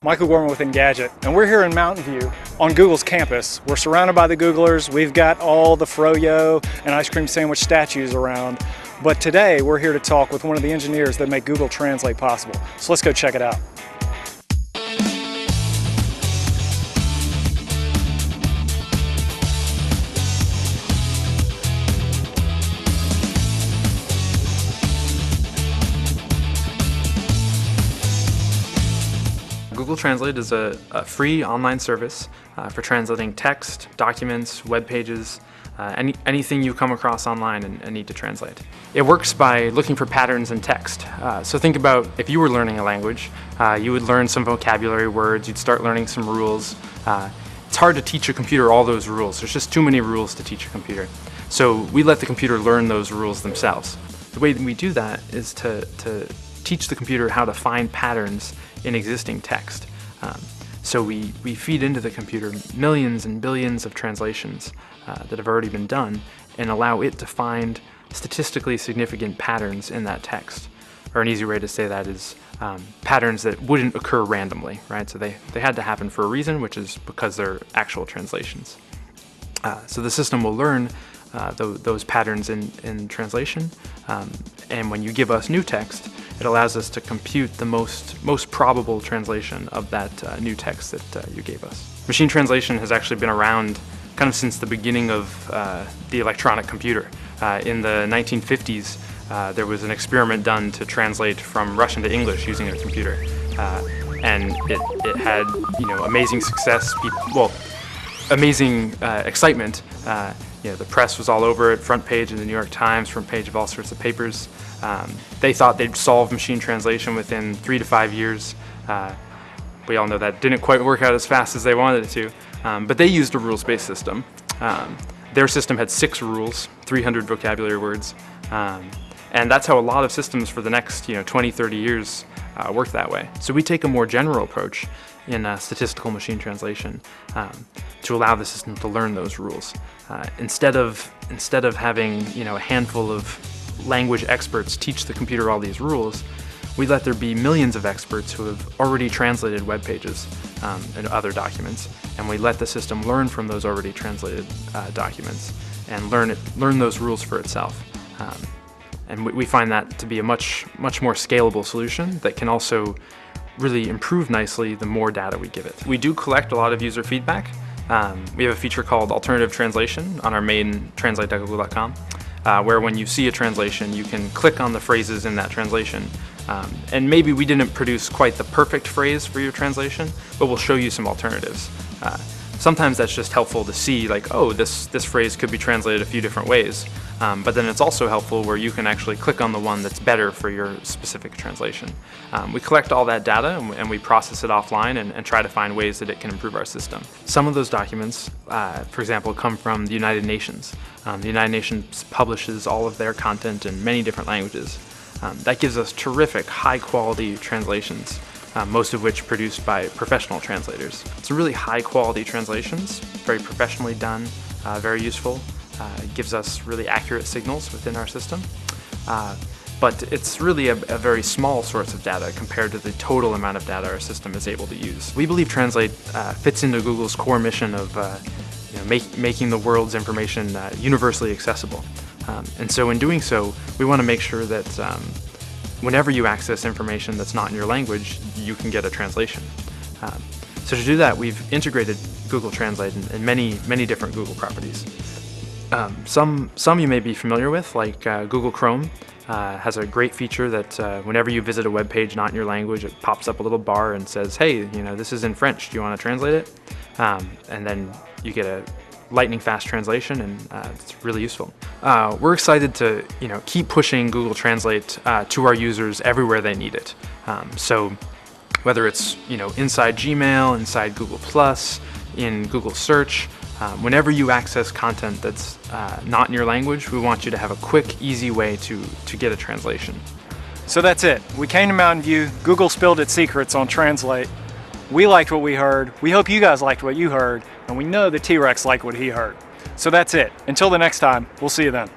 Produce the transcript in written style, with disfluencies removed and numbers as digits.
Michael Gorman with Engadget, and we're here in Mountain View on Google's campus. We're surrounded by the Googlers. We've got all the froyo and ice cream sandwich statues around. But today we're here to talk with one of the engineers that make Google Translate possible. So let's go check it out. Google Translate is a free online service for translating text, documents, web pages, anything you come across online and need to translate. It works by looking for patterns in text. So think about if you were learning a language, you would learn some vocabulary words, you'd start learning some rules. It's hard to teach a computer all those rules. There's just too many rules to teach a computer. So we let the computer learn those rules themselves. The way that we do that is to teach the computer how to find patterns in existing text. So we feed into the computer millions and billions of translations that have already been done and allow it to find statistically significant patterns in that text. Or an easy way to say that is patterns that wouldn't occur randomly, right? So they had to happen for a reason, which is because they're actual translations. So the system will learn those patterns in translation, and when you give us new text, it allows us to compute the most probable translation of that new text that you gave us. Machine translation has actually been around kind of since the beginning of the electronic computer. In the 1950s, there was an experiment done to translate from Russian to English using a computer, and it had amazing success. Amazing excitement. The press was all over it, front page of the New York Times, front page of all sorts of papers. They thought they'd solve machine translation within 3 to 5 years. We all know that didn't quite work out as fast as they wanted it to, but they used a rules-based system. Their system had 6 rules, 300 vocabulary words, and that's how a lot of systems for the next 20, 30 years work that way. So we take a more general approach in statistical machine translation to allow the system to learn those rules. Instead of having a handful of language experts teach the computer all these rules, we let there be millions of experts who have already translated web pages and other documents, and we let the system learn from those already translated documents and learn those rules for itself. And we find that to be a much more scalable solution that can also really improve nicely the more data we give it. We do collect a lot of user feedback. We have a feature called Alternative Translation on our main translate.google.com, where when you see a translation, you can click on the phrases in that translation. And maybe we didn't produce quite the perfect phrase for your translation, but we'll show you some alternatives. Sometimes that's just helpful to see, like, oh, this phrase could be translated a few different ways. But then it's also helpful where you can actually click on the one that's better for your specific translation. We collect all that data and we process it offline and try to find ways that it can improve our system. Some of those documents, for example, come from the United Nations. The United Nations publishes all of their content in many different languages. That gives us terrific, high-quality translations, most of which produced by professional translators. It's really high-quality translations, very professionally done, very useful. It gives us really accurate signals within our system. But it's really a very small source of data compared to the total amount of data our system is able to use. We believe Translate fits into Google's core mission of making the world's information universally accessible. And so in doing so, we want to make sure that whenever you access information that's not in your language, you can get a translation. So to do that, we've integrated Google Translate in many different Google properties. Some you may be familiar with, like Google Chrome has a great feature that whenever you visit a web page not in your language, it pops up a little bar and says, hey, this is in French, do you want to translate it? And then you get a lightning fast translation, and it's really useful. We're excited to keep pushing Google Translate to our users everywhere they need it. So whether it's inside Gmail, inside Google+, in Google Search, whenever you access content that's not in your language, we want you to have a quick, easy way to get a translation. So that's it. We came to Mountain View. Google spilled its secrets on Translate. We liked what we heard. We hope you guys liked what you heard. And we know the T-Rex liked what he heard. So that's it. Until the next time, we'll see you then.